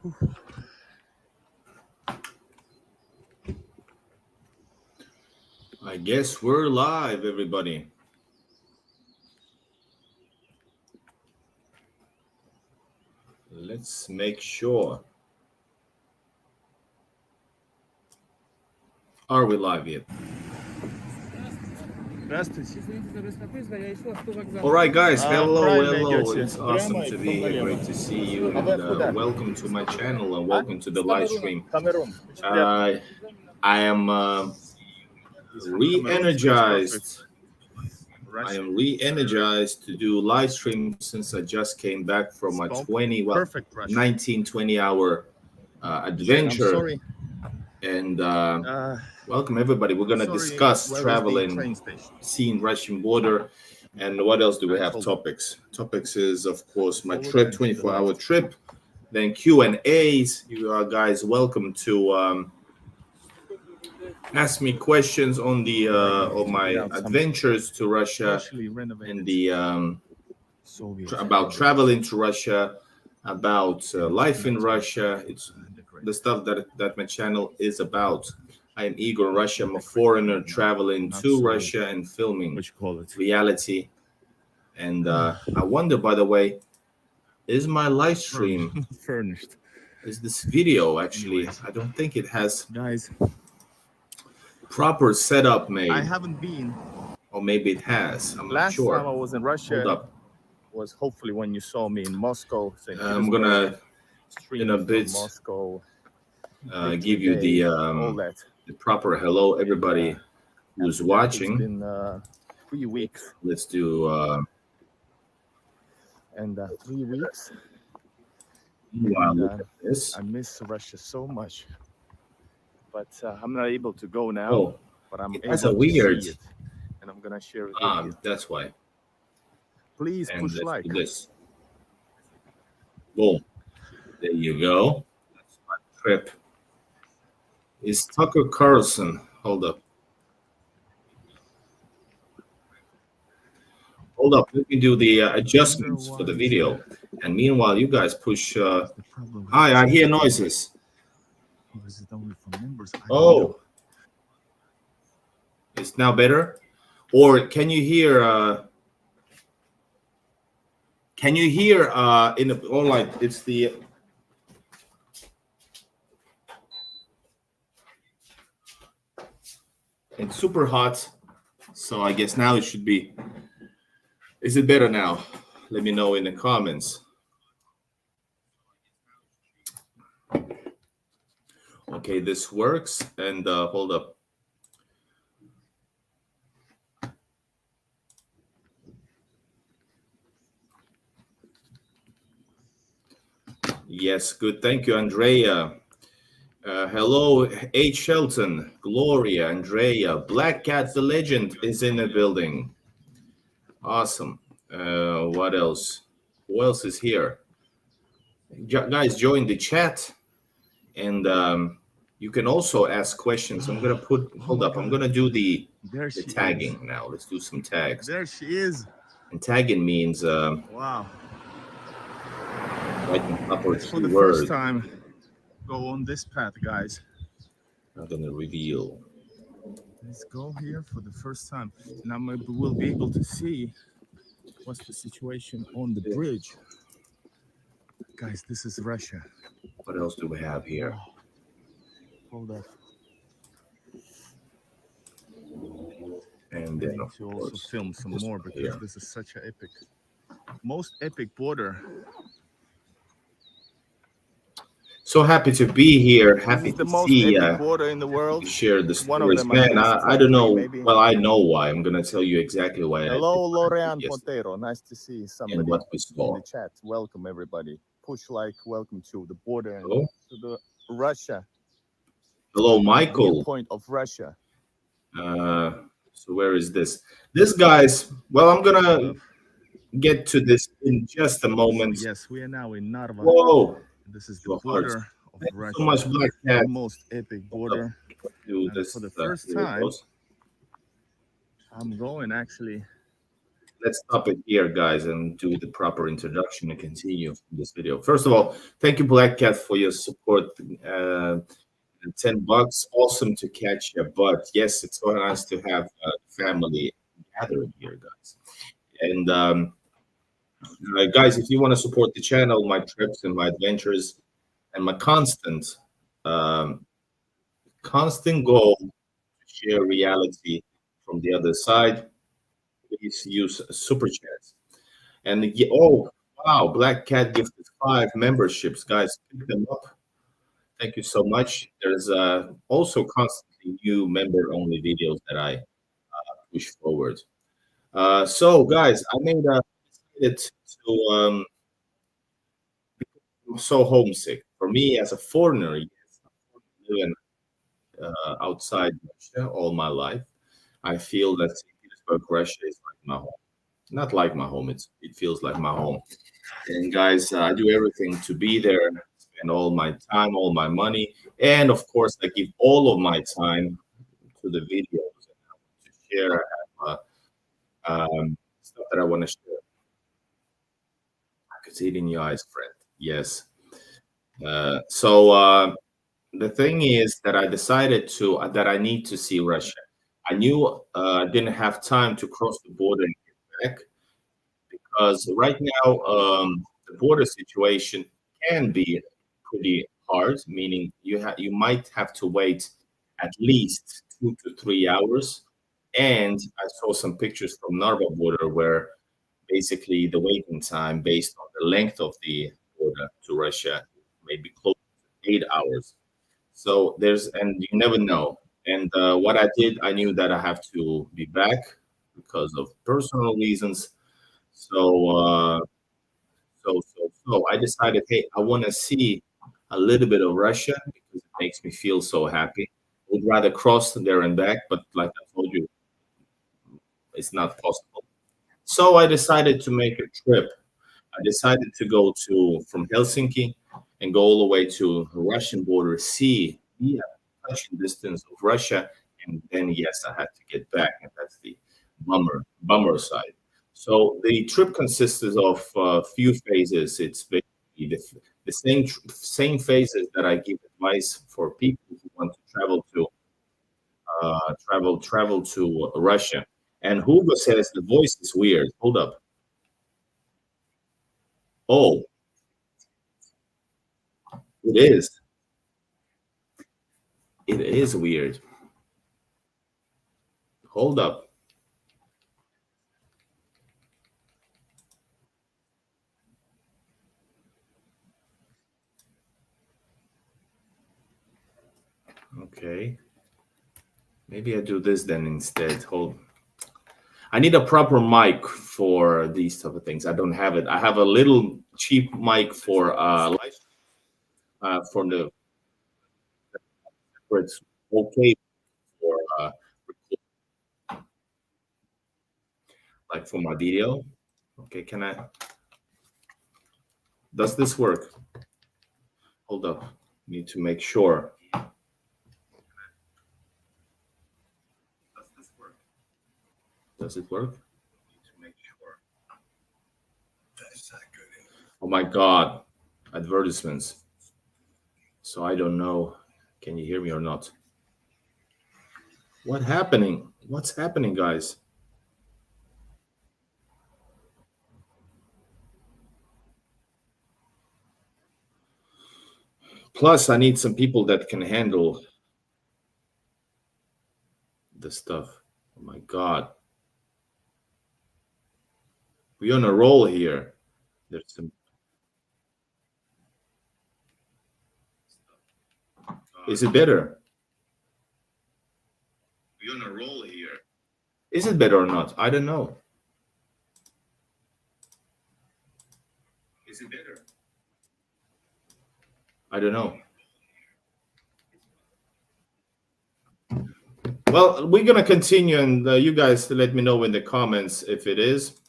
I guess we're live, everybody. Let's make sure. Are we live yet? All right, guys. Hello. It's awesome to be here. Great to see you. And welcome to my channel and welcome to the live stream. I am re-energized. I am re-energized to do live stream since I just came back from my 19-20 hour adventure. And welcome everybody. We're gonna discuss traveling, seeing Russian border, and what else do we have? Topics is of course my trip, 24-hour trip. Then Q&As. You are guys welcome to ask me questions on the on my adventures to Russia and the about traveling to Russia, about life in Russia. It's the stuff that my channel is about. I am Igor Russia. I'm a foreigner traveling to Russia and filming reality. And I wonder, by the way, is my live stream furnished? Is this video actually? I don't think it has proper setup made. I haven't been. Or maybe it has. I'm not sure. Last time I was in Russia. Hold up. Was hopefully when you saw me in Moscow. I'm gonna in a bit Moscow, give you the proper hello, everybody who's watching. It's been 3 weeks. Let's do. And 3 weeks. Wow, look at this. I miss Russia so much, but I'm not able to go now. Oh, but I'm able that's to weird. see it, and I'm gonna share it with you. That's why. Please And push let's like. do this. Boom. There you go. That's my trip. Is Tucker Carlson? Hold up. Hold up. Let me do the adjustments for the video. And meanwhile, you guys push. Hi, I hear noises. Oh. It's now better? Or can you hear... Can you hear in the online? It's the it's super hot, so I guess now it should be. Is it better now? Let me know in the comments. Okay, this works. And hold up. Yes, good. Thank you, Andrea. Hello, H. Shelton, Gloria, Andrea. Black Cat the Legend is in the building. Awesome. What else? Who else is here? Guys, join the chat. And you can also ask questions. I'm going to put, hold up. I'm going to do the tagging now. Let's do some tags. There she is. And tagging means... wow. It's for the first time, go on this path, guys. I'm gonna reveal. Let's go here for the first time, and I will be able to see what's the situation on the bridge. Guys, this is Russia. What else do we have here? Hold up. And then, of to also course, film some more because this is such an epic, most epic border. So happy to be here. Happy the to most see epic border in the world. Share the stories, man. I don't know. Maybe. Well, I know why. I'm gonna tell you exactly why. Hello, Lorean Pontero. Nice to see somebody and what we saw. in the chat. Welcome, everybody. Push like. Welcome to the border and Hello? to the Russia. Hello, Michael. Point of Russia. So where is this? This guy's. Well, I'm gonna get to this in just a moment. Yes, we are now in Narva. Whoa. This is the border of Russia. So much Black Cat. The most epic border. Do this for the first time. goes. I'm going actually. let's stop it here, guys, and do the proper introduction and continue this video. First of all, thank you, Black Cat, for your support. $10. Awesome to catch you. But yes, it's so nice to have a family gathering here, guys. And guys, if you want to support the channel, my trips and my adventures, and my constant goal to share reality from the other side, please use super chats. And oh wow, Black Cat gifted 5 memberships, guys. Pick them up. Thank you so much. There's also constantly new member-only videos that I push forward. So, guys, I made it to I'm so homesick. For me, as a foreigner, yes, living outside Russia all my life, I feel that St. Petersburg, Russia, is like my home. Not like my home. It feels like my home. And guys, I do everything to be there, spend all my time, all my money, and of course, I give all of my time to the videos and to share. I have stuff that I want to share. I could see it in your eyes, friend. Yes. So the thing is that I decided that I need to see Russia. I knew I didn't have time to cross the border and get back, because right now the border situation can be pretty hard, meaning you might have to wait at least 2 to 3 hours. And I saw some pictures from Narva border where basically the waiting time based on the length of the border to Russia may be close to 8 hours. So and you never know. And what I did, I knew that I have to be back because of personal reasons. So I decided, hey, I want to see a little bit of Russia because it makes me feel so happy. I would rather cross there and back, but like I told you, it's not possible. So I decided to make a trip. I decided to go from Helsinki and go all the way to the Russian border, be at touching distance of Russia, and then yes, I had to get back, and that's the bummer side. So the trip consists of a few phases. It's basically the same phases that I give advice for people who want to travel to Russia. And Hugo says the voice is weird. Hold up. Oh, it is. It is weird. Hold up. Okay. Maybe I do this then instead. I need a proper mic for these type of things. I don't have it. I have a little cheap mic for the where it's okay for like for my video. Okay, does this work? Hold up. Need to make sure. Does it work? Oh my God, advertisements. So I don't know. Can you hear me or not? What's happening, guys? Plus, I need some people that can handle the stuff. Oh my God. We're on a roll here. There's some. Is it better? We're on a roll here. Is it better or not? I don't know. Is it better? I don't know. Well, we're gonna continue, and you guys let me know in the comments if it is.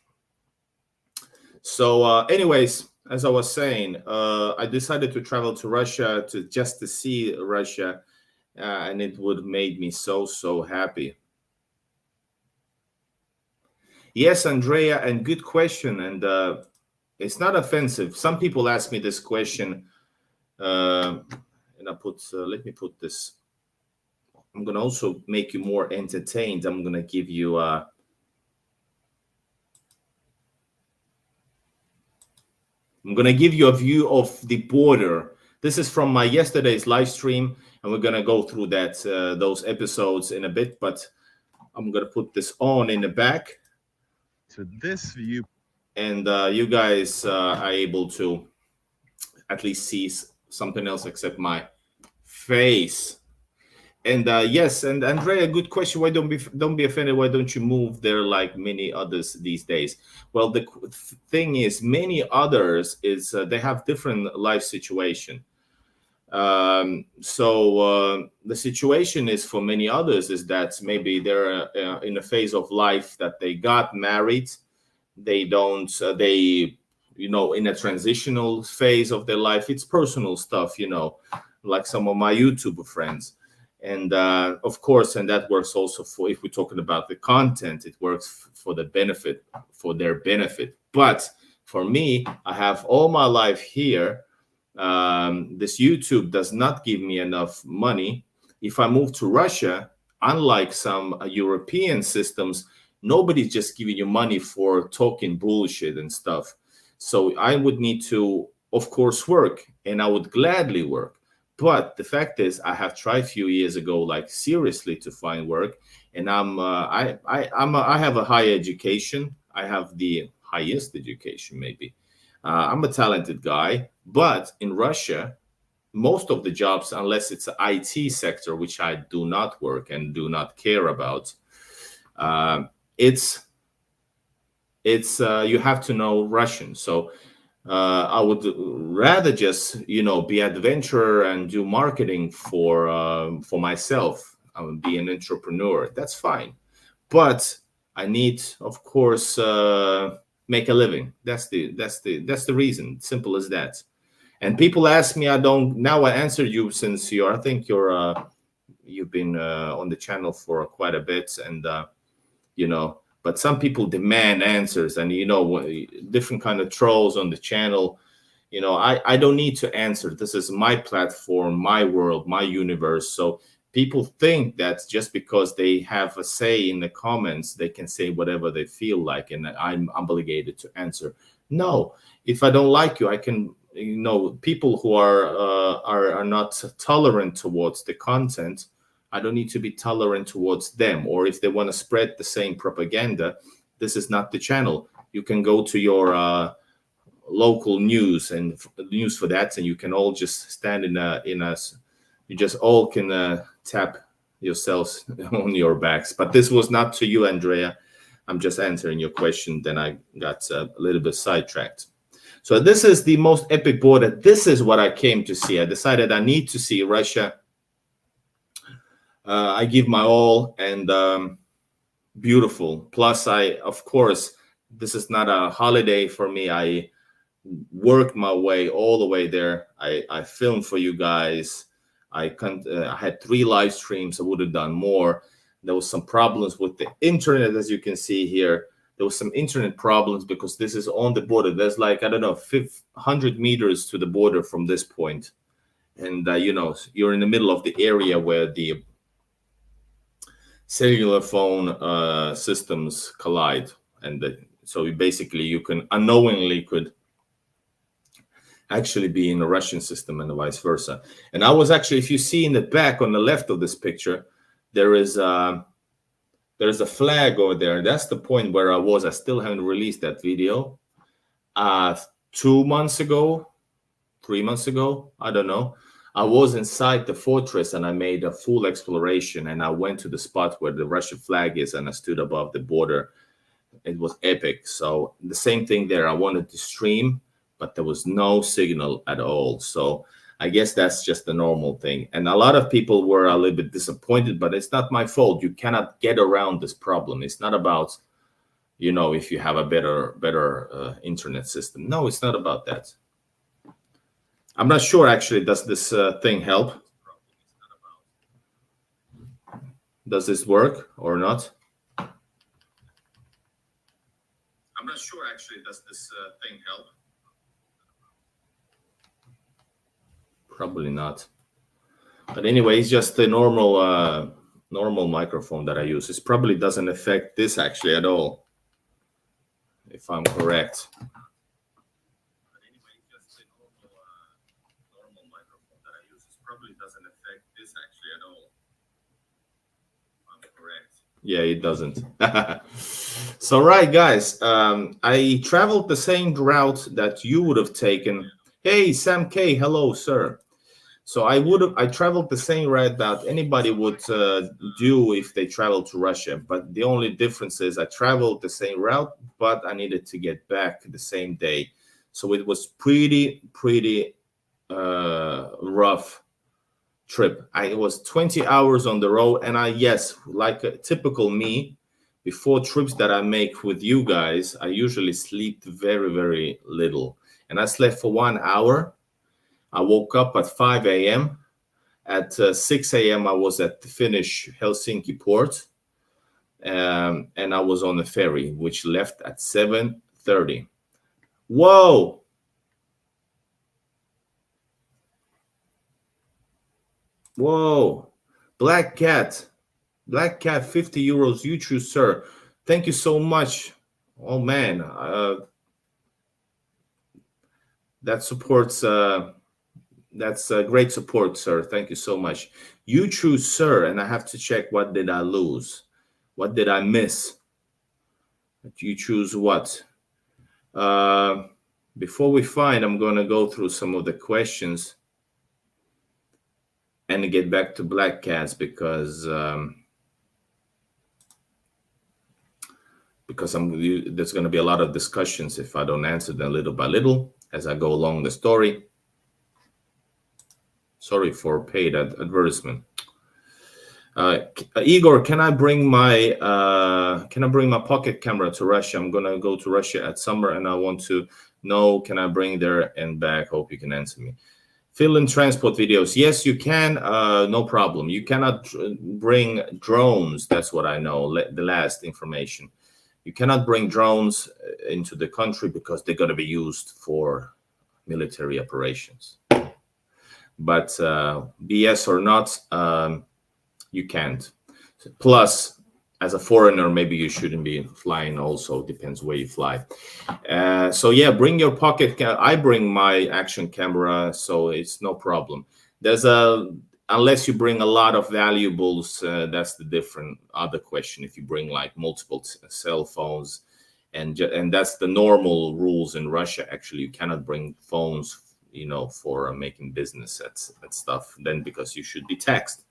So, anyways, as I was saying, I decided to travel to Russia just to see Russia, and it would made me so happy. Yes, Andrea, and good question. And it's not offensive. Some people ask me this question, and let me put this. I'm going to also make you more entertained. I'm going to give you a view of the border. This is from my yesterday's live stream, and we're going to go through those episodes in a bit, but I'm going to put this on in the back. To this view. And you guys are able to at least see something else except my face. And yes, and Andrea, good question. Why don't be offended? Why don't you move there like many others these days? Well, the thing is, many others is they have different life situation. So the situation is for many others is that maybe they're in a phase of life that they got married. They don't. They in a transitional phase of their life. It's personal stuff, like some of my YouTuber friends. And of course, and that works also for, if we're talking about the content, it works for their benefit. But for me, I have all my life here. This YouTube does not give me enough money. If I move to Russia, unlike some European systems, nobody's just giving you money for talking bullshit and stuff. So I would need to, of course, work, and I would gladly work. But the fact is, I have tried a few years ago, like seriously, to find work, and I have a high education. I have the highest education, maybe. I'm a talented guy, but in Russia, most of the jobs, unless it's an IT sector, which I do not work and do not care about, it's you have to know Russian. So I would rather just be adventurer and do marketing for myself. I would be an entrepreneur. That's fine, but I need, of course, make a living. That's the reason. Simple as that. And people ask me, I don't. Now I answered you since I think you've been on the channel for quite a bit, and But some people demand answers, and different kind of trolls on the channel. I don't need to answer. This is my platform, my world, my universe. So people think that just because they have a say in the comments, they can say whatever they feel like, and I'm obligated to answer. No, if I don't like you, I can. People who are not tolerant towards the content, I don't need to be tolerant towards them. Or if they want to spread the same propaganda, this is not the channel. You can go to your local news and news for that, and you can all just stand you just all can tap yourselves on your backs. But this was not to you, Andrea. I'm just answering your question. Then I got a little bit sidetracked. So this is the most epic border. This is what I came to see. I decided I need to see Russia. I give my all, and beautiful. Plus, of course, this is not a holiday for me. I worked my way all the way there. I filmed for you guys. I had 3 live streams. I would have done more. There was some problems with the internet, as you can see here. There was some internet problems because this is on the border. There's like, I don't know, 500 meters to the border from this point. And, you're in the middle of the area where the cellular phone systems collide. And so basically you can unknowingly could actually be in the Russian system and vice versa. And I was actually, if you see in the back on the left of this picture, there's a flag over there. That's the point where I was. I still haven't released that video. 2 months ago, 3 months ago, I don't know. I was inside the fortress and I made a full exploration, and I went to the spot where the Russian flag is and I stood above the border. It was epic. So the same thing there. I wanted to stream, but there was no signal at all. So I guess that's just the normal thing. And a lot of people were a little bit disappointed, but it's not my fault. You cannot get around this problem. It's not about, if you have a better internet system. No, it's not about that. I'm not sure, actually, does this thing help? Does this work or not? not sure actually. Does this thing help? Probably not. But anyway, it's just the normal microphone that I use. It probably doesn't affect this actually at all, if I'm correct. But anyway, it's just the normal microphone that I use. It probably doesn't affect this actually at all. I'm correct. Yeah, it doesn't. So, right, guys, I traveled the same route that you would have taken. Hey, Sam K, hello, sir. So I traveled the same route that anybody would do if they travel to Russia. But the only difference is I traveled the same route, but I needed to get back the same day. So it was pretty rough trip. It was 20 hours on the road. And yes, like a typical me, before trips that I make with you guys, I usually sleep very little. And I slept for 1 hour. I woke up at 5 a.m. At 6 a.m. I was at the Finnish Helsinki port. And I was on the ferry, which left at 7:30. Whoa! Whoa! Black Cat, 50 euros. You choose, sir. Thank you so much. Oh, man. That supports... That's great support, sir. Thank you so much. You choose, sir, and I have to check what did I lose? What did I miss? You choose what? Before we find, I'm going to go through some of the questions and get back to Black Cats because there's going to be a lot of discussions if I don't answer them little by little as I go along the story. Sorry for paid advertisement. Igor, can I bring my pocket camera to Russia? I'm gonna go to Russia at summer, and I want to know, can I bring there and back? Hope you can answer me. Fill in transport videos. Yes, you can. No problem. You cannot bring drones. That's what I know. The last information. You cannot bring drones into the country because they're going to be used for military operations. But BS or not, you can't. Plus, as a foreigner, maybe you shouldn't be flying also. Depends where you fly. So yeah, bring your pocket. I bring my action camera, so it's no problem. Unless you bring a lot of valuables, that's the different other question. If you bring like multiple cell phones, and that's the normal rules in Russia. Actually, you cannot bring phones, for making business at stuff, then because you should be taxed.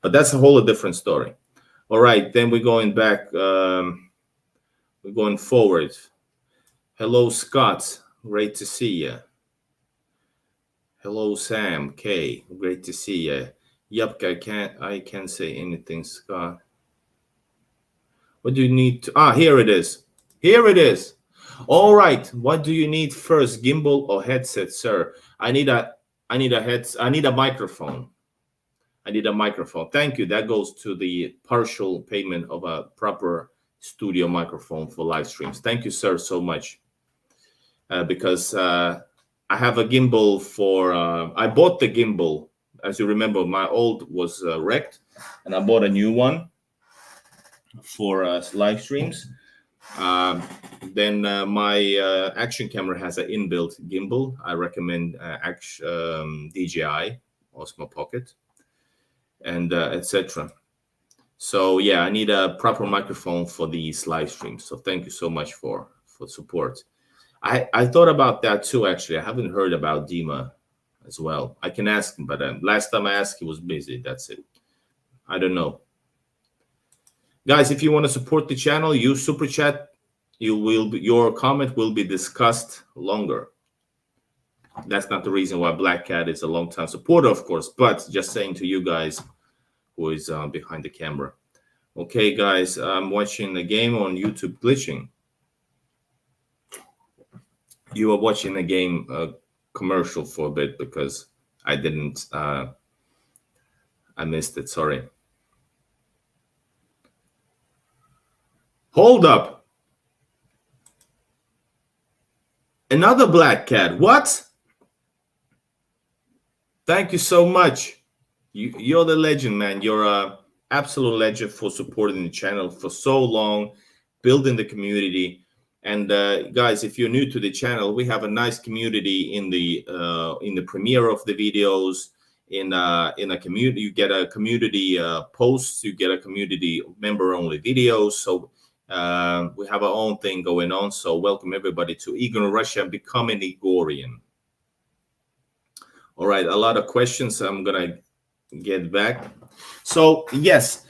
But that's a whole different story. All right, then we're going back. We're going forward. Hello, Scott. Great to see you. Hello, Sam K. Great to see you. Yep, I can't say anything, Scott. What do you need to? Here it is. Here it is. All right. What do you need first, gimbal or headset, sir? I need a microphone. I need a microphone. Thank you. That goes to the partial payment of a proper studio microphone for live streams. Thank you, sir, so much. Because I have a gimbal for. I bought the gimbal. As you remember, my old was wrecked, and I bought a new one for live streams. Then my action camera has an inbuilt gimbal. I recommend DJI Osmo Pocket, and etc. So yeah, I need a proper microphone for these live streams. So thank you so much for support. I thought about that too. Actually, I haven't heard about Dima as well. I can ask him, but last time I asked, he was busy. That's it. I don't know. Guys, if you want to support the channel, use Super Chat. Your comment will be discussed longer. That's not the reason why Black Cat is a long-time supporter, of course, but just saying to you guys who is behind the camera. Okay, guys, I'm watching the game on YouTube glitching. You are watching the game commercial for a bit because I didn't. I missed it. Sorry. Hold up. Another black cat. What? Thank you so much. You're the legend, man. You're a absolute legend for supporting the channel for so long, building the community. And guys, if you're new to the channel, we have a nice community in the premiere of the videos. In a community, you get a community posts, you get a community member only videos. So we have our own thing going on. So welcome everybody to Igor in Russia, become an Igorian. All right, a lot of questions. I'm gonna get back. So yes,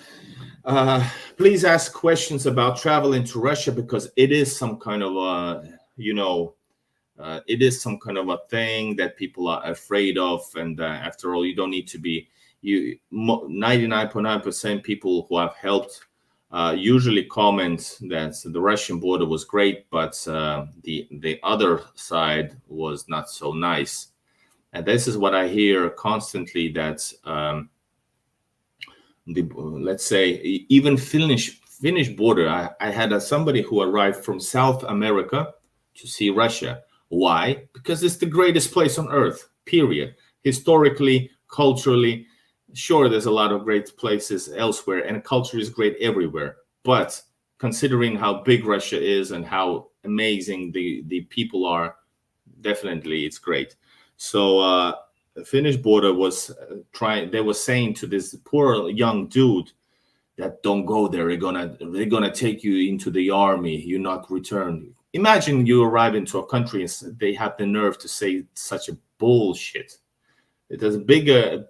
please ask questions about traveling to Russia, because it is some kind of a, it is some kind of a thing that people are afraid of. And after all, you don't need to be. 99.9% people who have helped usually comment that the Russian border was great, but the other side was not so nice. And this is what I hear constantly, that let's say even Finnish border. I had somebody who arrived from South America to see Russia. Why? Because it's the greatest place on earth, period. Historically, culturally, sure, there's a lot of great places elsewhere, and culture is great everywhere. But considering how big Russia is and how amazing the people are, definitely it's great. So the Finnish border was they were saying to this poor young dude that don't go there. They're gonna take you into the army. You not return. Imagine you arrive into a country and they have the nerve to say such a bullshit. There's a bigger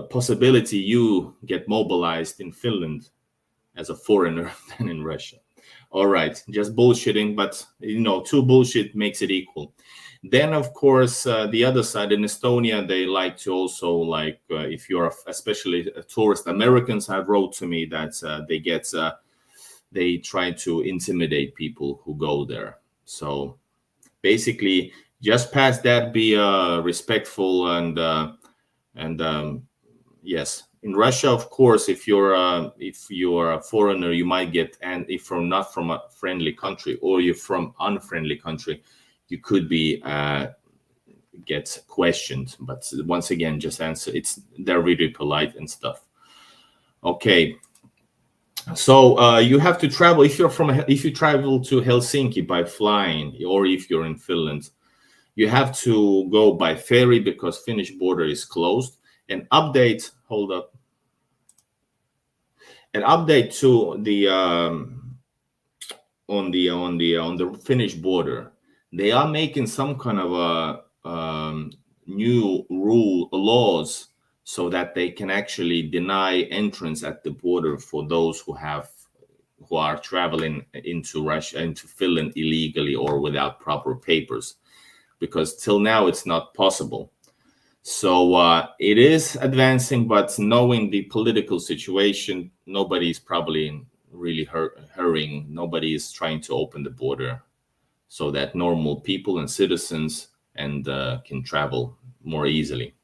possibility you get mobilized in Finland as a foreigner than in Russia. All right, just bullshitting, but two bullshit makes it equal. Then, of course, the other side in Estonia, they like to also if you're especially a tourist, Americans have wrote to me that they try to intimidate people who go there. So basically, just past that, be respectful and yes. In Russia, of course, if you're a foreigner, you might get, and if you're not from a friendly country or you're from unfriendly country, you could be get questioned. But once again, just answer. They're really polite and stuff. Okay. So you have to travel if you travel to Helsinki by flying, or if you're in Finland, you have to go by ferry because Finnish border is closed. An update. Hold up. An update to the on the Finnish border. They are making some kind of a new laws so that they can actually deny entrance at the border for those who are traveling into Russia, into Finland illegally or without proper papers, because till now it's not possible. So it is advancing, but knowing the political situation, nobody's probably really hurrying. Nobody is trying to open the border so that normal people and citizens can travel more easily.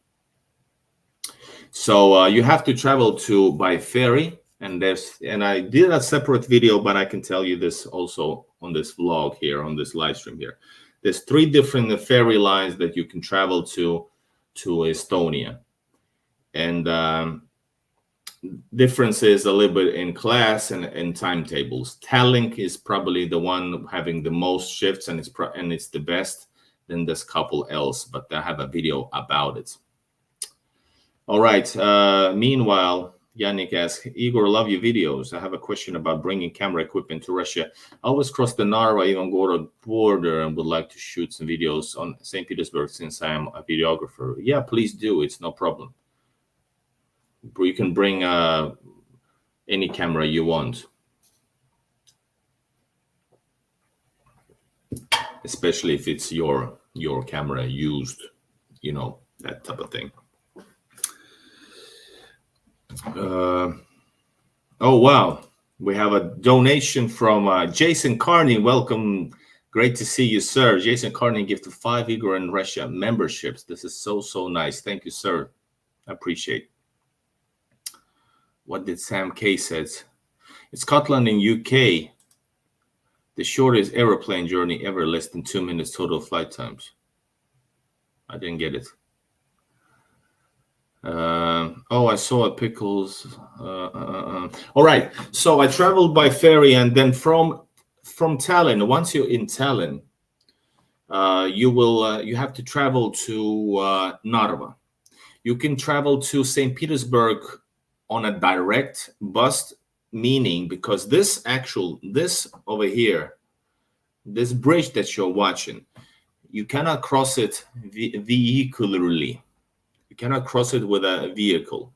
So you have to travel by ferry, and I did a separate video, but I can tell you this also on this vlog here, on this live stream here. There's 3 different ferry lines that you can travel to Estonia, and differences a little bit in class and timetables. Tallink is probably the one having the most shifts, and it's the best. Then there's a couple else, but I have a video about it. All right. Meanwhile, Yannick asks, Igor, love your videos. I have a question about bringing camera equipment to Russia. I always cross the Narva, Ivangorod border, and would like to shoot some videos on St. Petersburg since I am a videographer. Yeah, please do. It's no problem. You can bring any camera you want, especially if it's your camera used, that type of thing. Oh, wow. We have a donation from Jason Carney. Welcome. Great to see you, sir. Jason Carney gifted 5 Igor in Russia memberships. This is so nice. Thank you, sir. I appreciate. What did Sam K says? It's Scotland in UK. The shortest aeroplane journey ever, less than 2 minutes total flight times. I didn't get it. Oh, I saw a pickles. All right. So I traveled by ferry, and then from Tallinn. Once you're in Tallinn, you have to travel to Narva. You can travel to St. Petersburg on a direct bus, meaning because this over here, this bridge that you're watching, you cannot cross it vehicularly. You cannot cross it with a vehicle.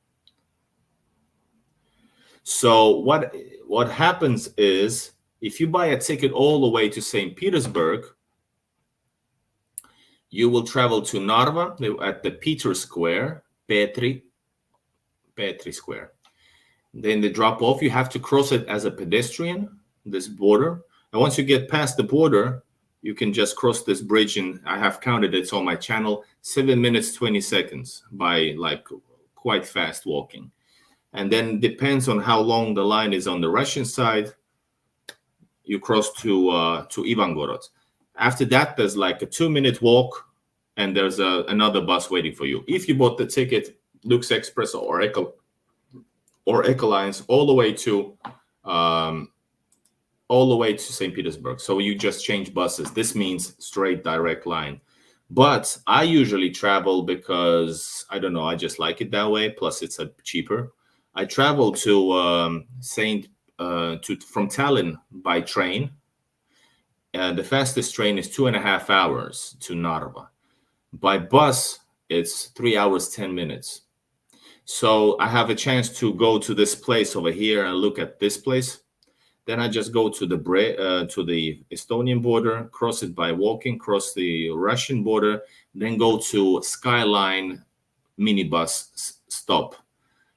So what happens is, if you buy a ticket all the way to St. Petersburg, you will travel to Narva at the Petri Square. Then the drop off, you have to cross it as a pedestrian, this border. And once you get past the border, you can just cross this bridge, and I have counted, it's on my channel, 7 minutes, 20 seconds by like quite fast walking. And then depends on how long the line is on the Russian side, you cross to Ivangorod. After that, there's like a 2-minute walk, and there's another bus waiting for you. If you bought the ticket, Lux Express or Ecolines, all the way to St. Petersburg. So you just change buses. This means straight direct line. But I usually travel because, I don't know, I just like it that way. Plus it's cheaper. I travel to from Tallinn by train. The fastest train is 2.5 hours to Narva. By bus, it's 3 hours, 10 minutes. So I have a chance to go to this place over here and look at this place. Then I just go to the Estonian border, cross it by walking, cross the Russian border, then go to Skyline minibus stop.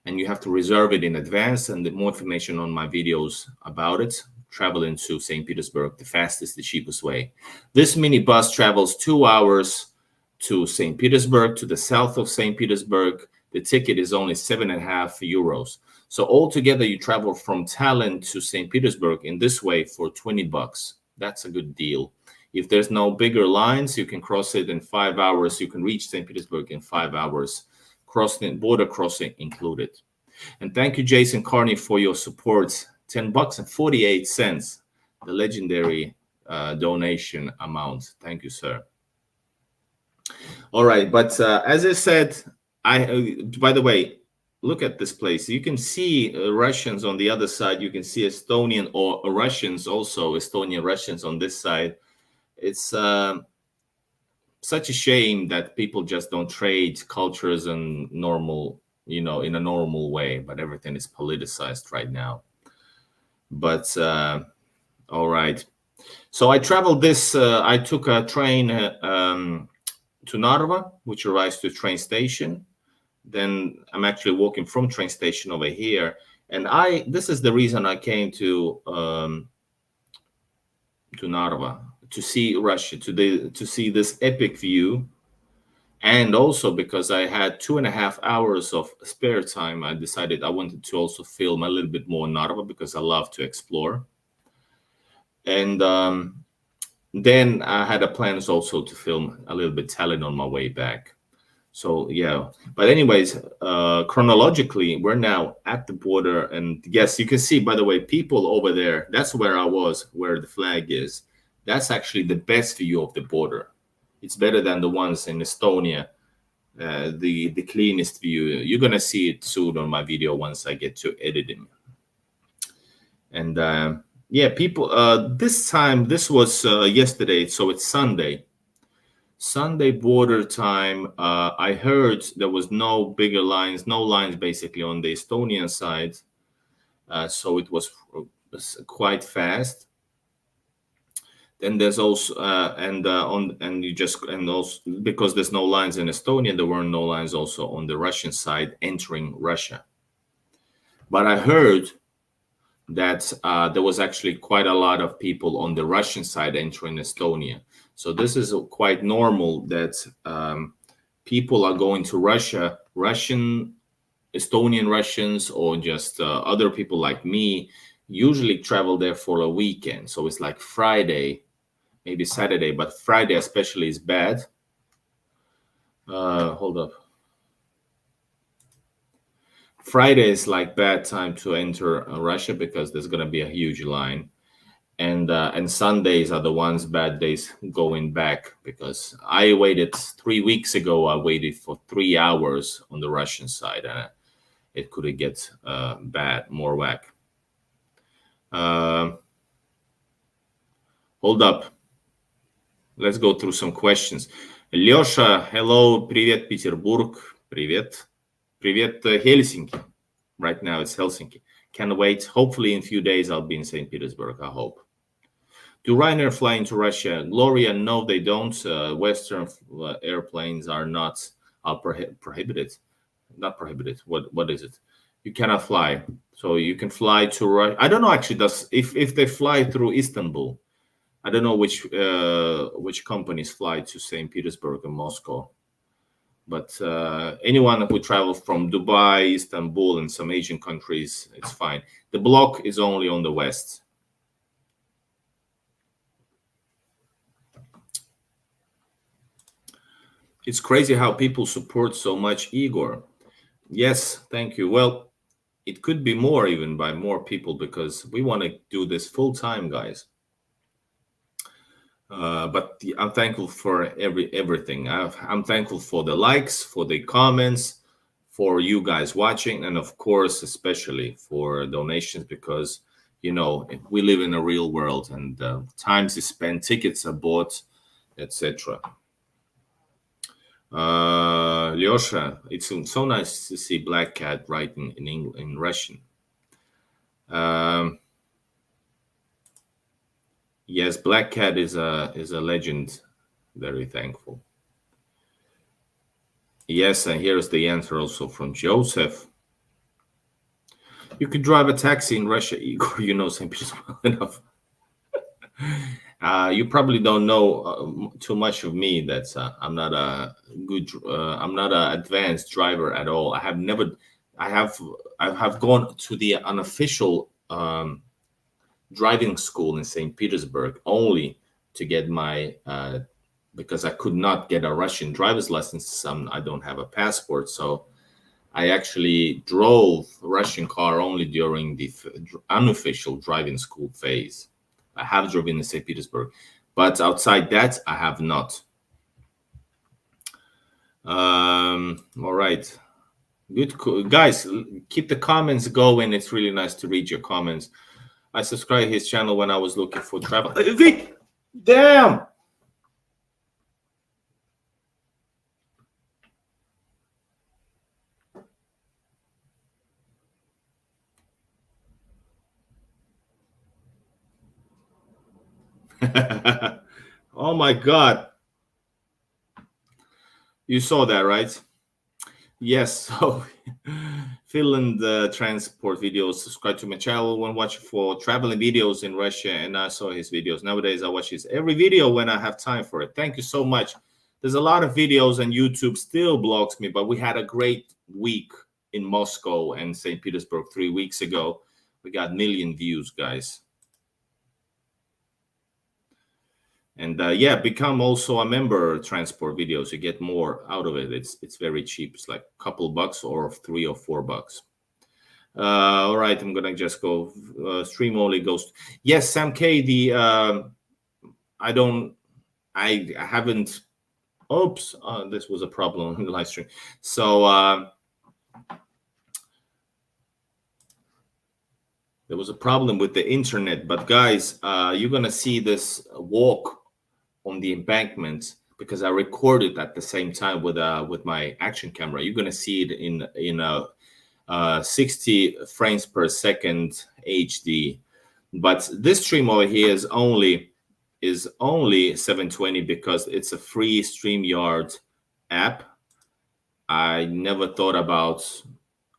And you have to reserve it in advance, and more information on my videos about it. Traveling to St. Petersburg, the fastest, the cheapest way. This minibus travels 2 hours to St. Petersburg, to the south of St. Petersburg. The ticket is only 7.5 euros. So altogether, you travel from Tallinn to St. Petersburg in this way for 20 bucks. That's a good deal. If there's no bigger lines, you can cross it in 5 hours. You can reach St. Petersburg in 5 hours, border crossing included. And thank you, Jason Carney, for your support. 10 bucks and 48 cents, the legendary donation amount. Thank you, sir. All right, but as I said, by the way, look at this place. You can see Russians on the other side. You can see Estonian or Russians also, Estonian Russians on this side. It's such a shame that people just don't trade cultures and normal, in a normal way, but everything is politicized right now. But all right. So I traveled this, I took a train to Narva, which arrives to train station. Then I'm actually walking from train station over here. And this is the reason I came to Narva, to see Russia, to see this epic view. And also because I had 2.5 hours of spare time, I decided I wanted to also film a little bit more Narva because I love to explore. And then I had a plans also to film a little bit Tallinn on my way back. So yeah, but anyways, chronologically, we're now at the border. And yes, you can see, by the way, people over there, that's where I was, where the flag is. That's actually the best view of the border. It's better than the ones in Estonia, the cleanest view. You're going to see it soon on my video once I get to editing. And yeah, people, this was yesterday, so it's Sunday. Sunday border time, I heard there was no bigger lines, no lines basically on the Estonian side. So it was quite fast. Then there's also also because there's no lines in Estonia, there were no lines also on the Russian side entering Russia. But I heard that there was actually quite a lot of people on the Russian side entering Estonia. So this is quite normal that people are going to Russia, Estonian Russians, or just other people like me. usually travel there for a weekend. So it's like Friday, maybe Saturday, but Friday especially is bad. Hold up. Friday is like bad time to enter Russia because there's gonna be a huge line, and Sundays are the ones bad days going back, because I waited 3 weeks ago. I waited for 3 hours on the Russian side, and it could get bad, more whack. Hold up. Let's go through some questions. Леша, hello, привет, Петербург, привет. Привет, Helsinki. Right now it's Helsinki. Can't wait. Hopefully in a few days I'll be in St. Petersburg, I hope. Do Ryanair fly into Russia? Gloria, no, they don't. Western airplanes are not prohibited. Not prohibited. What is it? You cannot fly. So you can fly to Russia. I don't know actually. If they fly through Istanbul, I don't know which companies fly to St. Petersburg and Moscow. But anyone who travels from Dubai, Istanbul, and some Asian countries, it's fine. The block is only on the west. It's crazy how people support so much Igor. Yes, thank you. Well, it could be more, even by more people, because we want to do this full time, guys. But I'm thankful for everything. I'm thankful for the likes, for the comments, for you guys watching, and of course, especially for donations, because we live in a real world, and times is spent, tickets are bought, etc. Lyosha, it's so nice to see Black Cat writing in Russian. Yes, Black Cat is a legend. Very thankful. Yes, and here's the answer also from Joseph. You could drive a taxi in Russia, Igor. You know St. Petersburg well enough. You probably don't know too much of me. That's I'm not a good. I'm not an advanced driver at all. I have gone to the unofficial driving school in St. Petersburg only to get my because I could not get a Russian driver's license. I don't have a passport, so I actually drove a Russian car only during the unofficial driving school phase. I have driven in St. Petersburg, but outside that, I have not. All right. Good, guys, keep the comments going. It's really nice to read your comments. I subscribed to his channel when I was looking for travel. Vic, damn! Oh my God. You saw that, right? Yes. So Finland transport videos. Subscribe to my channel when watching for traveling videos in Russia, and I saw his videos. Nowadays, I watch his every video when I have time for it. Thank you so much. There's a lot of videos, and YouTube still blocks me, but we had a great week in Moscow and St. Petersburg 3 weeks ago. We got 1 million views, guys. And yeah, become also a member. Transport videos, you get more out of it. It's very cheap. It's like a couple bucks or $3 or $4. All right, I'm gonna just go stream only goes. Yes, Sam K. I haven't. Oops, this was a problem in the live stream. So there was a problem with the internet. But guys, you're gonna see this walk on the embankment because I recorded at the same time with my action camera. You're gonna see it in a 60 frames per second HD, but this stream over here is only 720 because it's a free StreamYard app. I never thought about.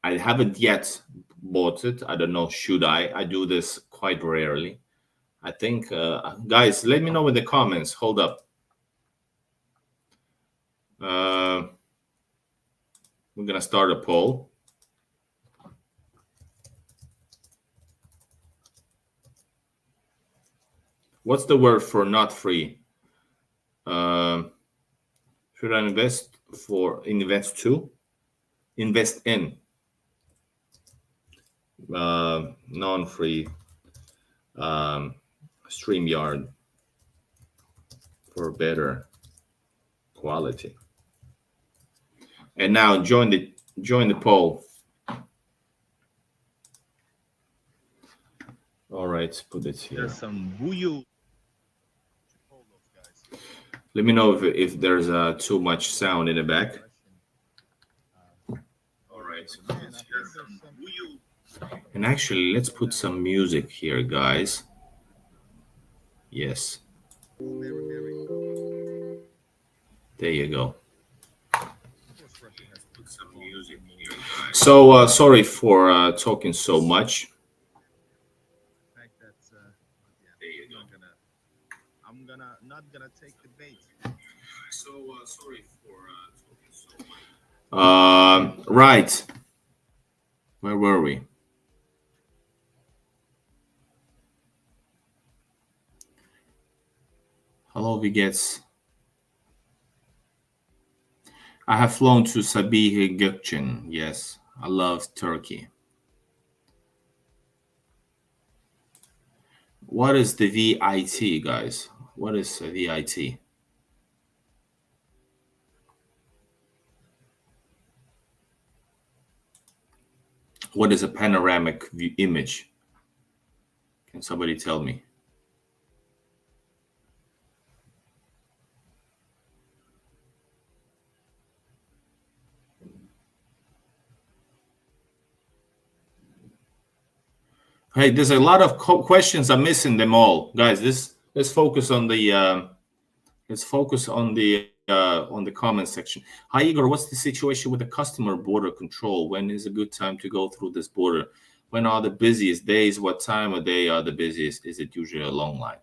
I haven't yet bought it. I don't know. Should I? I do this quite rarely. I think, guys, let me know in the comments. Hold up. We're gonna start a poll. What's the word for not free? Should I invest to? Invest in. Non-free StreamYard for better quality. And now join the poll. All right, put it here. There's some Wuyu. Let me know if there's too much sound in the back. All right. And actually, let's put some music here, guys. Yes. There you go. So sorry for talking so much. I'm not gonna take the bait. So sorry for talking so much. Right. Where were we? Hello, Vigets. I have flown to Sabiha Gökçen. Yes, I love Turkey. What is the VIT, guys? What is a VIT? What is a panoramic view image? Can somebody tell me? Hey, there's a lot of questions. I'm missing them all, guys. Let's focus on the comment section. Hi, Igor. What's the situation with the customer border control? When is a good time to go through this border? When are the busiest days? What time of day are the busiest? Is it usually a long line?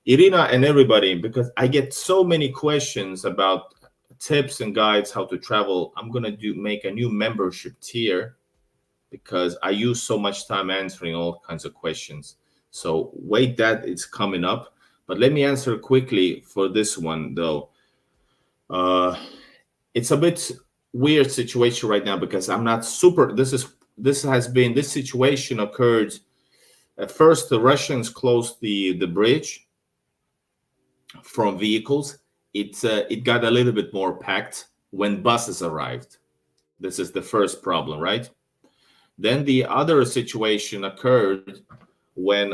Irina and everybody, because I get so many questions about tips and guides how to travel. I'm gonna make a new membership tier because I use so much time answering all kinds of questions. So wait, that it's coming up. But let me answer quickly for this one though. It's a bit weird situation right now because I'm not super. This situation occurred. At first, the Russians closed the bridge from vehicles. It got a little bit more packed when buses arrived. This is the first problem, right? Then the other situation occurred when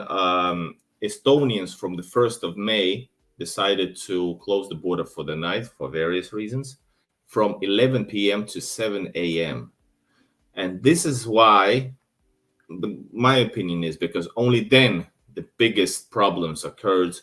Estonians from the 1st of May decided to close the border for the night for various reasons from 11 p.m. to 7 a.m. And this is why, my opinion is because only then the biggest problems occurred,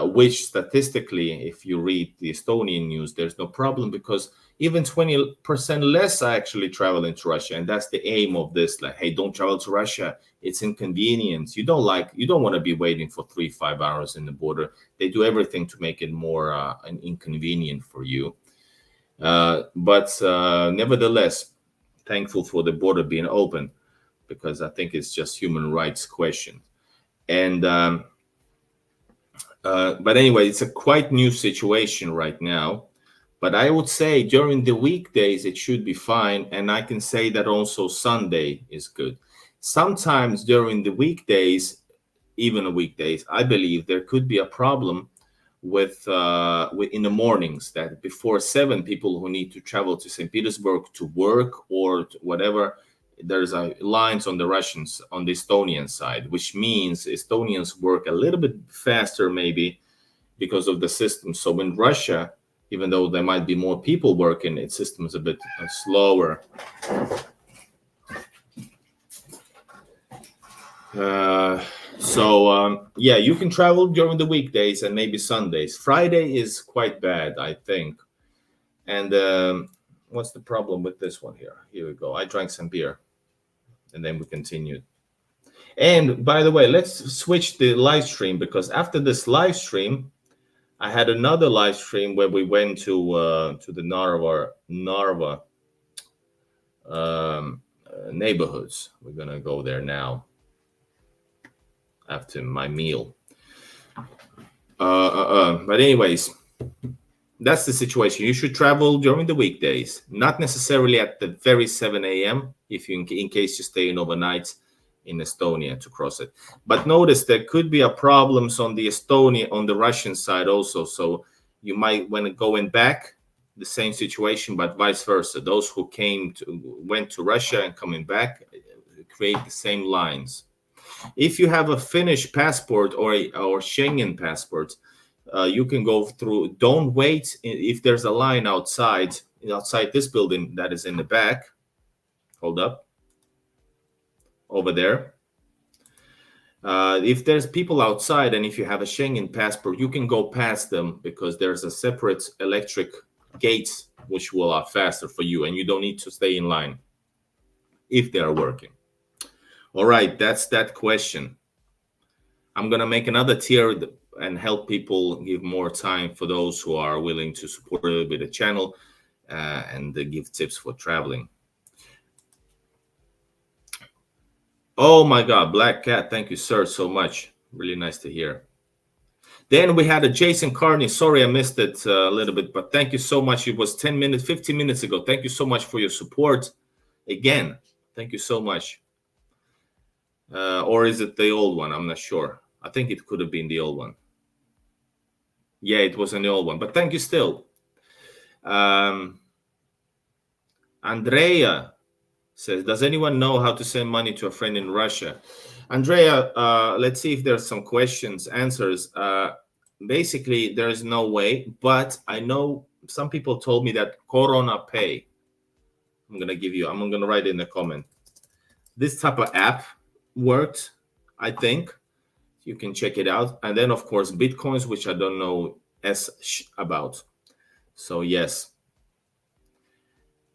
which statistically, if you read the Estonian news, there's no problem because even 20% less actually travel into Russia. And that's the aim of this. Like, hey, don't travel to Russia. It's inconvenience. You don't want to be waiting for 3-5 hours in the border. They do everything to make it more inconvenient for you. But nevertheless, thankful for the border being open because I think it's just human rights question. And but anyway, it's a quite new situation right now. But I would say during the weekdays, it should be fine. And I can say that also Sunday is good. Sometimes during the weekdays, even the weekdays, I believe there could be a problem with in the mornings that before 7, people who need to travel to St. Petersburg to work or to whatever, there's lines on the Russians, on the Estonian side, which means Estonians work a little bit faster maybe because of the system. So in Russia, even though there might be more people working, its system is a bit slower. Yeah, you can travel during the weekdays and maybe Sundays. Friday is quite bad, I think. And what's the problem with this one here? Here we go. I drank some beer and then we continued. And by the way, let's switch the live stream because after this live stream, I had another live stream where we went to the Narva neighborhoods. We're gonna go there now after my meal. But anyways, that's the situation. You should travel during the weekdays, not necessarily at the very 7 a.m. if you, in case you stay in overnight in Estonia to cross it. But notice there could be a problems on the Estonia, on the Russian side also. So you might, when going back, the same situation, but vice versa. Those who went to Russia and coming back create the same lines. If you have a Finnish passport or Schengen passport, you can go through. Don't wait if there's a line outside this building that is in the back. Hold up. Over there. If there's people outside and if you have a Schengen passport, you can go past them because there's a separate electric gate which will are faster for you and you don't need to stay in line if they are working. All right, that's that question. I'm going to make another tier and help people give more time for those who are willing to support a little bit the channel and give tips for traveling. Oh my God, Black Cat, thank you, sir, so much. Really nice to hear. Then we had a Jason Carney. Sorry, I missed it a little bit, but thank you so much. It was 10 minutes, 15 minutes ago. Thank you so much for your support. Again, thank you so much. Or is it the old one? I'm not sure. I think it could have been the old one. Yeah, it was an old one, but thank you still. Andrea says, does anyone know how to send money to a friend in Russia? Andrea, let's see if there's some answers. Basically, there's no way, but I know some people told me that Corona Pay, I'm going to write in the comment. This type of app worked, I think. You can check it out. And then, of course, Bitcoins, which I don't know about. So, yes.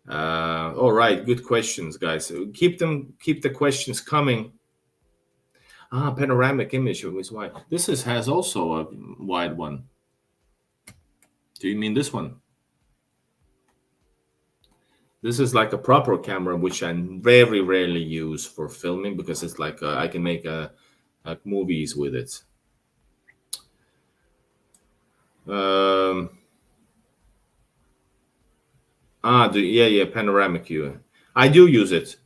All right. Good questions, guys. Keep the questions coming. Panoramic image is wide. This has also a wide one. Do you mean this one? This is like a proper camera, which I very rarely use for filming because it's like I can make movies with it. Panoramic view. I do use it,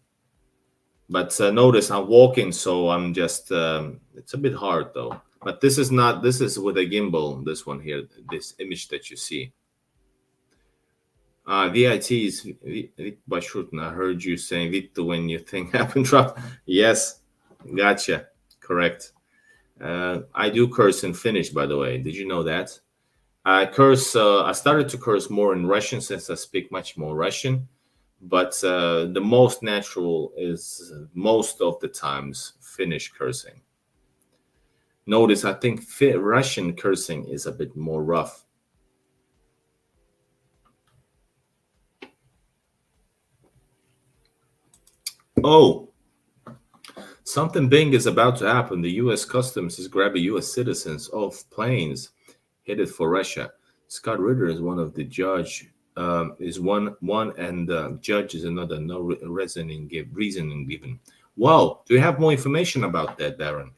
but notice I'm walking, so I'm just. It's a bit hard though. But this is not. This is with a gimbal. This one here, this image that you see. VIT is Bashurtna. I heard you saying Vittu when you think happened. Yes, gotcha. Correct. I do curse in Finnish, by the way. Did you know that? I curse. I started to curse more in Russian since I speak much more Russian. But the most natural is most of the times Finnish cursing. Notice, I think Russian cursing is a bit more rough. Oh, something big is about to happen. The U.S. Customs is grabbing U.S. citizens off planes headed for Russia. Scott Ritter is one of the judge. Is one and judge is another. No reasoning given. Wow, do you have more information about that, Darren?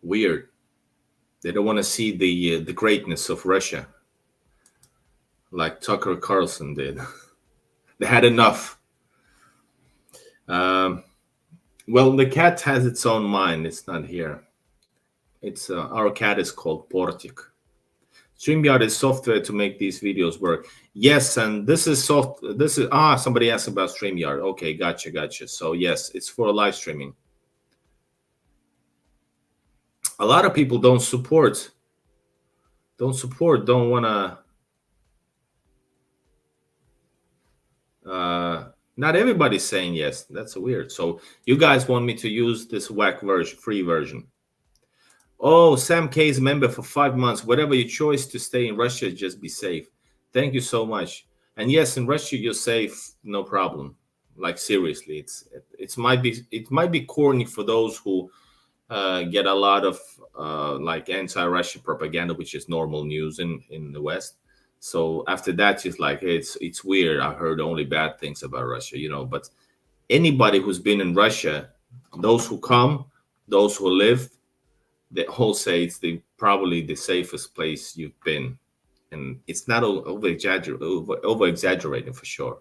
Weird. They don't want to see the greatness of Russia, like Tucker Carlson did. They had enough. Well, the cat has its own mind. It's not here. It's our cat is called Portik. StreamYard is software to make these videos work. Yes, and this is somebody asked about StreamYard. Okay, gotcha. So yes, it's for live streaming. A lot of people don't want to. Not everybody's saying yes. That's weird. So you guys want me to use this whack version, free version. Oh, Sam K is a member for 5 months. Whatever your choice to stay in Russia, just be safe. Thank you so much. And yes, in Russia you're safe, no problem. Like seriously, it might be corny for those who get a lot of like anti-Russian propaganda, which is normal news in the West. So after that, it's like it's weird. I heard only bad things about Russia, But anybody who's been in Russia, those who come, those who live, they all say it's probably the safest place you've been, and it's not over exaggerating for sure.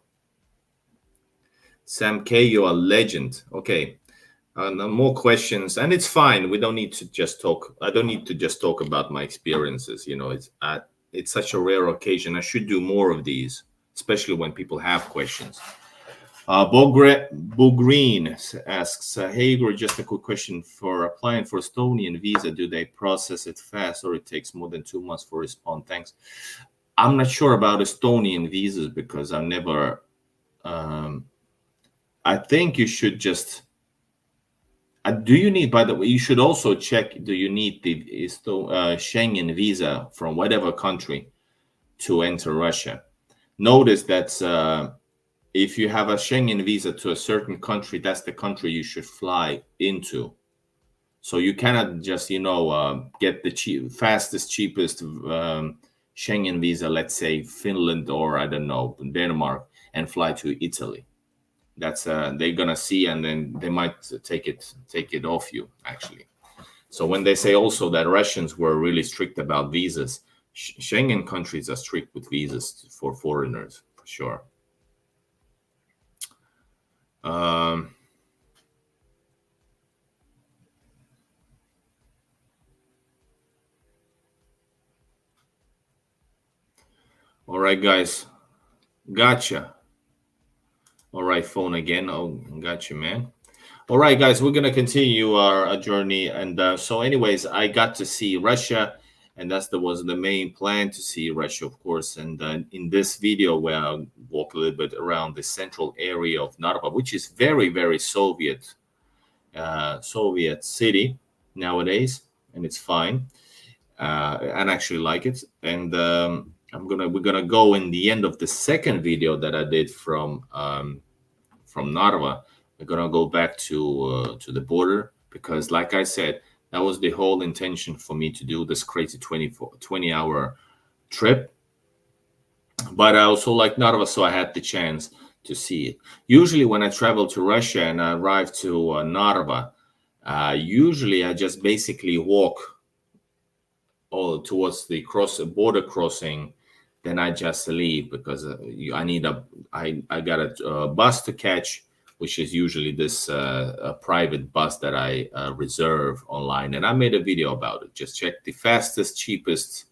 Sam K, you're a legend. Okay, no more questions, and it's fine. We don't need to just talk. I don't need to just talk about my experiences. You know, it's such a rare occasion. I should do more of these, especially when people have questions. Bo Green asks, hey Igor, just a quick question. For applying for Estonian visa, do they process it fast or it takes more than 2 months for response? Thanks. I'm not sure about Estonian visas because I've never, I think you should just, do you need, by the way, you should also check, do you need the Schengen visa from whatever country to enter Russia? Notice that if you have a Schengen visa to a certain country, that's the country you should fly into. So you cannot just, get the fastest, cheapest Schengen visa, let's say Finland or I don't know, Denmark, and fly to Italy. That's they're gonna see, and then they might take it off you actually. So when they say also that Russians were really strict about visas, Schengen countries are strict with visas for foreigners for sure. All right, guys. Gotcha. All right, phone again. Oh, gotcha, man. All right, guys, we're going to continue our journey. And so anyways, I got to see Russia, and that was the main plan, to see Russia, of course. And in this video, where I'll walk a little bit around the central area of Narva, which is very, very Soviet city nowadays, and it's fine. And actually like it. And we're gonna go in the end of the second video that I did from Narva. We're gonna go back to the border, because like I said, that was the whole intention for me to do this crazy 20-hour trip. But I also like Narva, so I had the chance to see it. Usually when I travel to Russia and I arrive to Narva, usually I just basically walk all towards the border crossing. Then I just leave, because I got a bus to catch, which is usually this a private bus that I reserve online. And I made a video about it. Just check the fastest, cheapest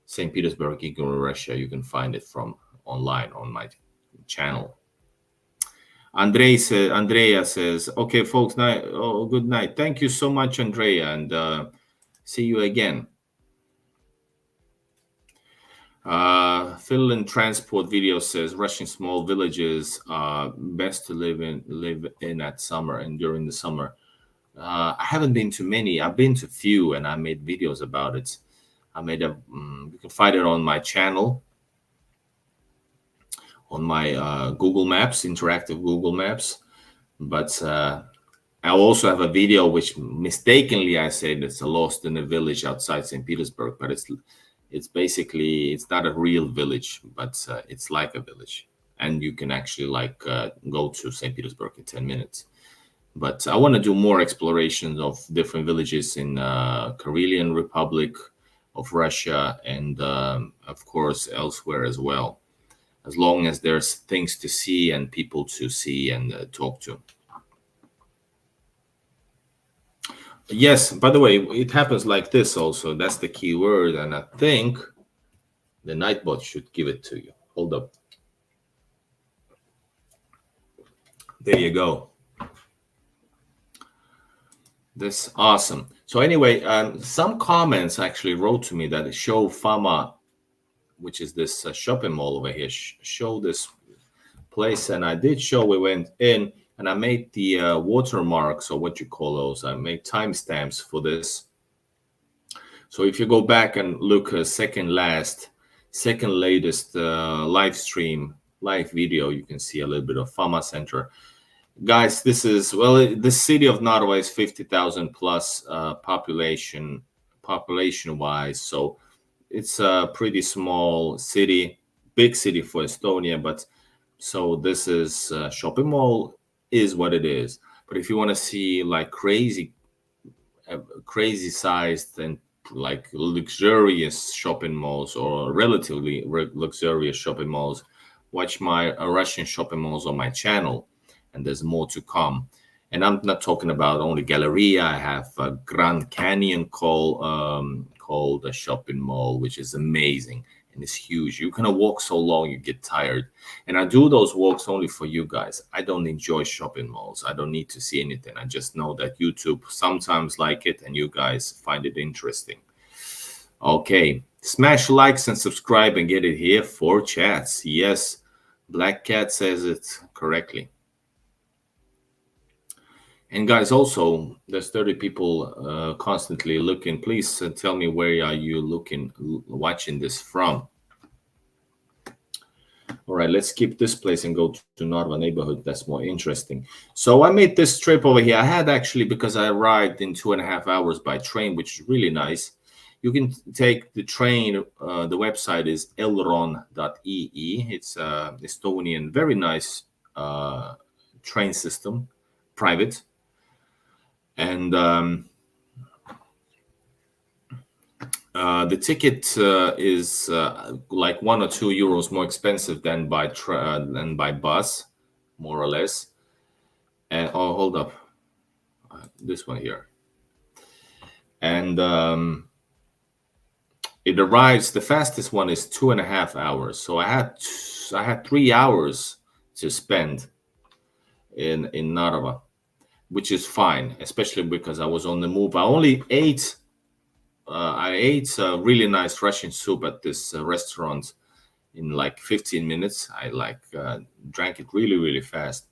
St. Petersburg, Igor, Russia. You can find it from online on my channel. Andrea says, okay, folks, good night. Thank you so much, Andrea, and see you again. Finland transport video says Russian small villages are best to live in at summer and during the summer. I haven't been to many. I've been to few, and I made videos about it. I made you can find it on my channel, on my Google Maps, interactive Google Maps. But I also have a video which mistakenly I said it's a lost in a village outside St. Petersburg, but it's basically, it's not a real village, but it's like a village, and you can actually go to St. Petersburg in 10 minutes. But I want to do more explorations of different villages in Karelian Republic of Russia, and of course elsewhere as well, as long as there's things to see and people to see and talk to. Yes, by the way, it happens like this also. That's the key word, and I think the Nightbot should give it to you. Hold up. There you go. This awesome. So anyway, some comments actually wrote to me that show Fama, which is this shopping mall over here, show this place, and I did show. We went in, and I made the watermarks, or what you call those. I made timestamps for this. So if you go back and look second latest live video, you can see a little bit of Fama Center. Guys, this is, well, the city of Narva is 50,000 plus population wise. So it's a pretty small city, big city for Estonia, but so this is shopping mall is what it is. But if you want to see like crazy crazy sized and like luxurious shopping malls or relatively luxurious shopping malls, watch my Russian shopping malls on my channel, and there's more to come. And I'm not talking about only Galleria. I have a Grand Canyon called a shopping mall, which is amazing and it's huge. You cannot walk so long, you get tired. And I do those walks only for you guys. I don't enjoy shopping malls. I don't need to see anything. I just know that YouTube sometimes like it and you guys find it interesting. Okay, smash likes and subscribe and get it here for chats. Yes, Black Cat says it correctly. And guys, also, there's 30 people constantly looking. Please tell me where are you watching this from. All right, let's skip this place and go to Narva neighborhood. That's more interesting. So I made this trip over here. I had actually, because I arrived in 2.5 hours by train, which is really nice. You can take the train. The website is elron.ee. It's Estonian, very nice train system, private. And the ticket is like 1 or 2 euros more expensive than by bus, more or less. And oh, hold up, this one here. And it arrives. The fastest one is 2.5 hours. So I had 3 hours to spend in Narva, which is fine, especially because I was on the move. I ate a really nice Russian soup at this restaurant in like 15 minutes. I drank it really, really fast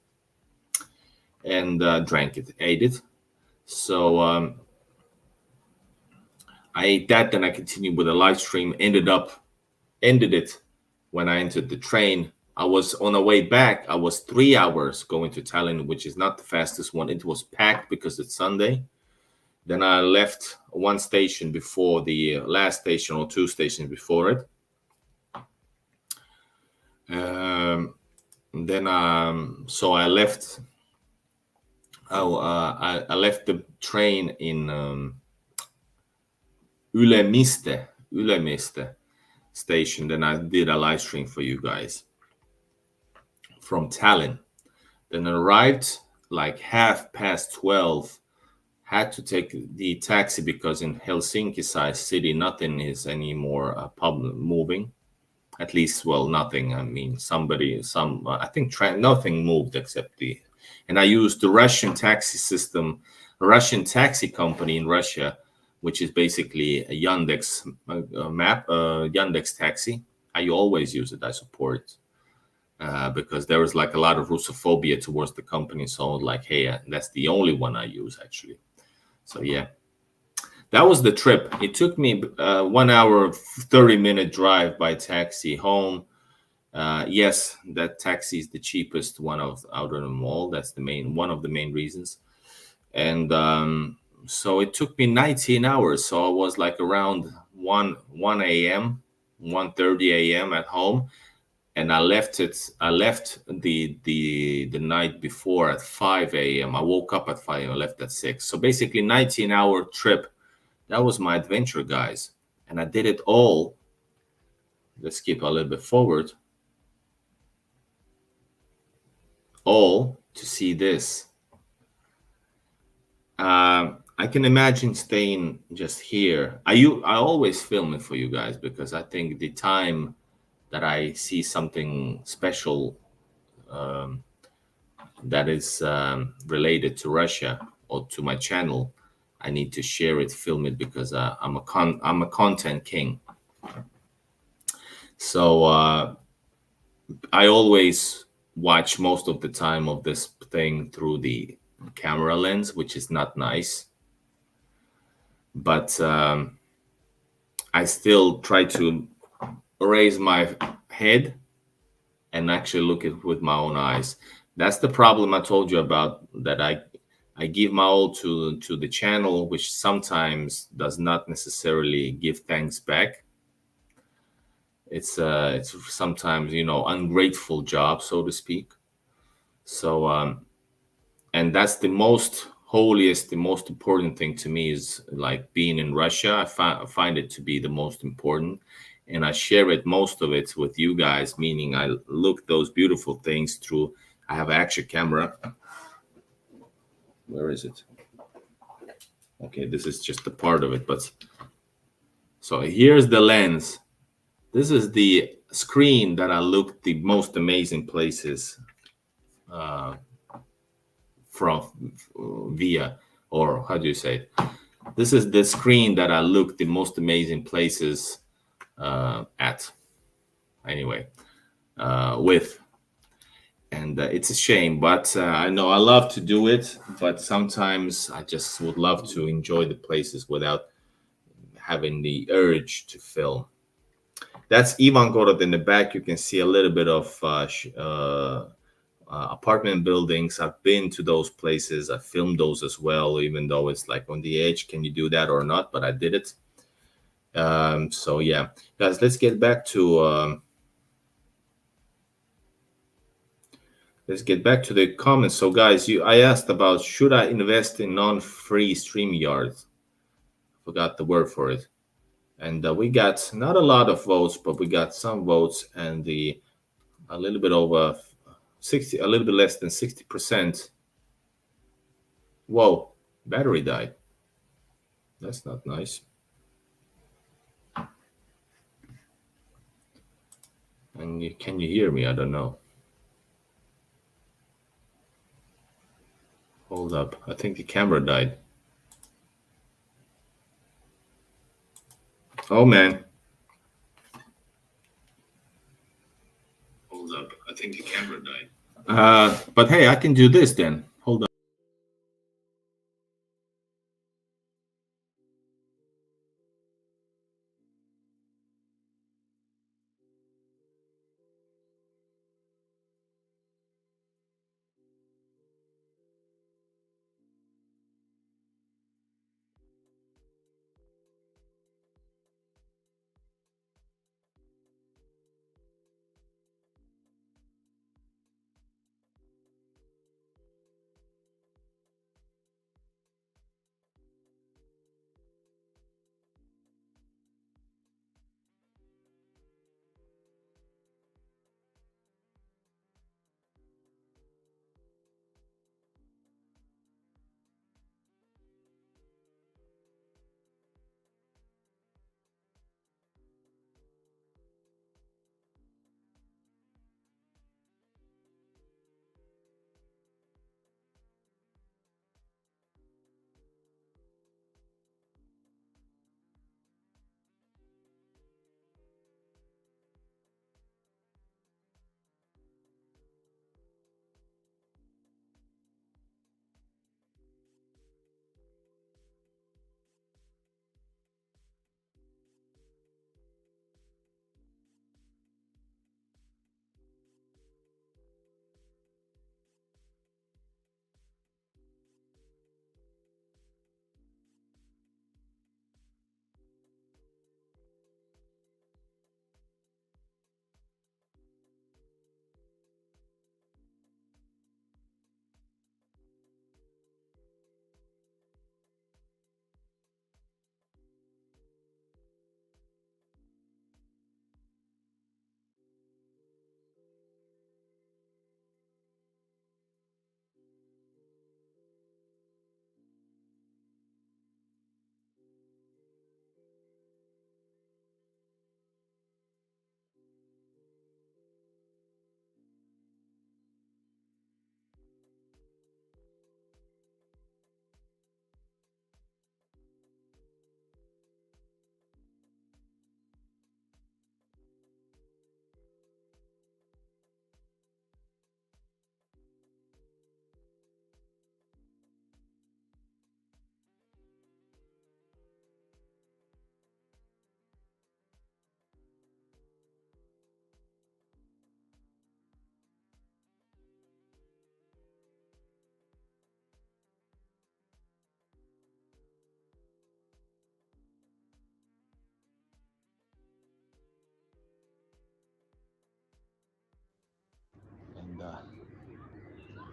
and ate it. So I ate that, then I continued with a live stream, ended it when I entered the train. I was on the way back. I was 3 hours going to Tallinn, which is not the fastest one. It was packed because it's Sunday. Then I left one station before the last station, or 2 stations before it. So I left. I left the train in Ülemiste station. Then I did a live stream for you guys from Tallinn. Then I arrived like 12:30. Had to take the taxi because in Helsinki-sized city, nothing is anymore public moving. At least, well, nothing. I mean, I think nothing moved except and I used the Russian taxi system, a Russian taxi company in Russia, which is basically a Yandex Yandex taxi. I always use it. I support it. Because there was like a lot of Russophobia towards the company. So like, hey, that's the only one I use actually. So yeah, that was the trip. It took me 1 hour, 30-minute drive by taxi home. Yes, that taxi is the cheapest one out of them all. That's one of the main reasons. And so it took me 19 hours. So I was like around 1 a.m., 1:30 a.m. at home. And I left the night before at 5 a.m. I woke up at 5 a.m. I left at 6. So basically 19-hour trip. That was my adventure, guys. And I did it all. Let's skip a little bit forward. All to see this. I can imagine staying just here. I always film it for you guys because I think the time that I see something special that is related to Russia or to my channel, I need to share it, film it, because I'm a content king. So I always watch most of the time of this thing through the camera lens, which is not nice. But I still try to raise my head and actually look at it with my own eyes. That's the problem I told you about, that I give my all to the channel, which sometimes does not necessarily give thanks back. It's sometimes, ungrateful job, so to speak. So and that's the most holiest, the most important thing to me is like being in Russia. I find it to be the most important, and I share it, most of it, with you guys. Meaning, I look those beautiful things through. I have an action camera. Where is it? Okay, this is just a part of it, but so here's the lens. This is the screen that I look the most amazing places from via, or how do you say it? This is the screen that I look the most amazing places at. Anyway, with. And it's a shame, but I know I love to do it, but sometimes I just would love to enjoy the places without having the urge to film. That's Ivangorod in the back. You can see a little bit of apartment buildings. I've been to those places. I filmed those as well, even though it's like on the edge. Can you do that or not? But I did it. So yeah, guys, let's get back to the comments. So guys, I asked about, should I invest in non-free StreamYard? Forgot the word for it. And we got not a lot of votes, but we got some votes, and a little bit over 60, a little bit less than 60%. Whoa, battery died. That's not nice. And can you hear me? I don't know. Hold up. I think the camera died. Oh, man. Hold up. I think the camera died. But hey, I can do this then. Hold on.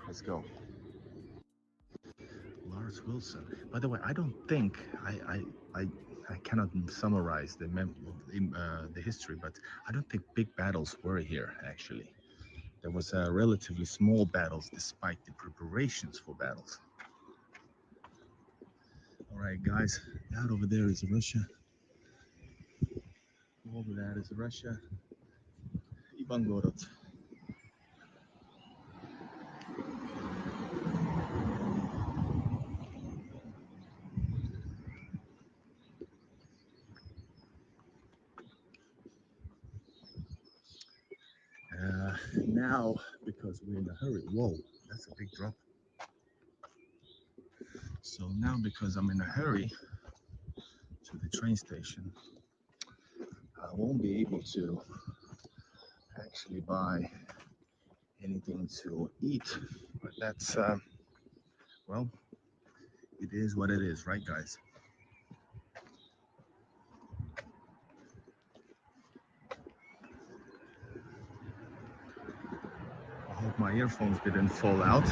Let's go. Boris Wilson. By the way, I don't think I cannot summarize the history, but I don't think big battles were here actually. There was relatively small battles despite the preparations for battles. All right, guys, out over there is Russia. Over there is Russia. Ivangorod. Now, because we're in a hurry, whoa, that's a big drop. So now, because I'm in a hurry to the train station, I won't be able to actually buy anything to eat. But that's, well, it is what it is, right, guys? I hope my earphones didn't fall out.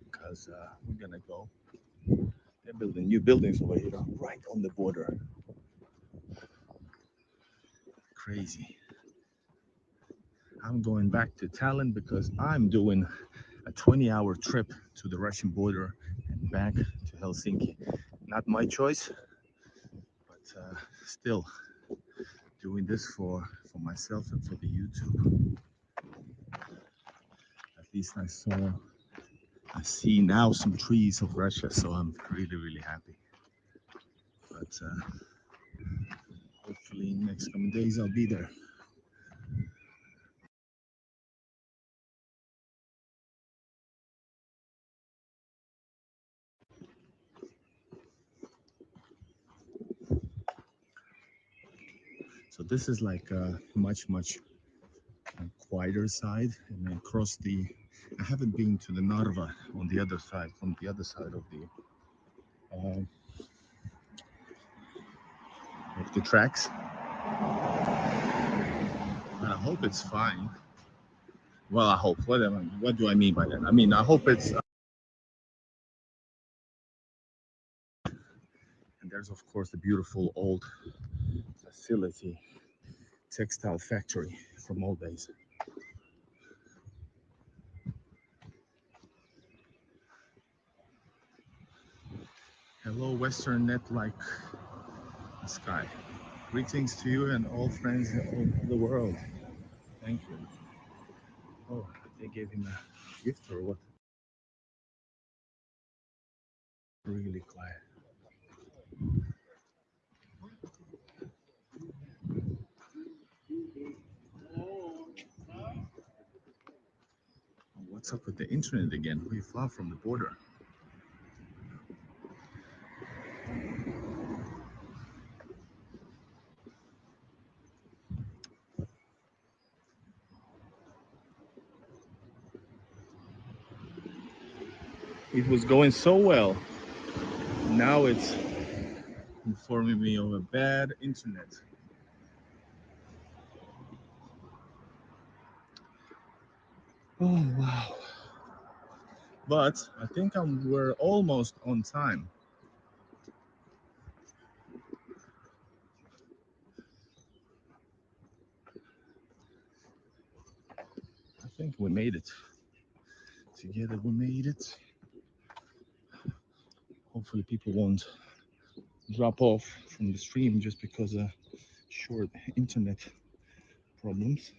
Because we're gonna go. They're building new buildings over here, right on the border. Crazy. I'm going back to Tallinn because I'm doing a 20-hour trip to the Russian border and back to Helsinki. Not my choice, but still doing this for myself and for the YouTube. At least I see now some trees of Russia, so I'm really, really happy. But hopefully in the next coming days I'll be there. So this is like a much quieter side, and then across I haven't been to the Narva on the other side, from the other side of the tracks. And I hope it's fine. Well, I hope. What do I mean by that? I mean, I hope it's. And there's of course the beautiful old facility, textile factory from old days. Hello, Western Net like sky. Greetings to you and all friends of the world. Thank you. Oh, they gave him a gift or what? Really quiet. What's up with the internet again? We far from the border. It was going so well. Now it's informing me of a bad internet. Oh wow. But I think we're almost on time. I think we made it. Together we made it. Hopefully people won't drop off from the stream just because of short internet problems.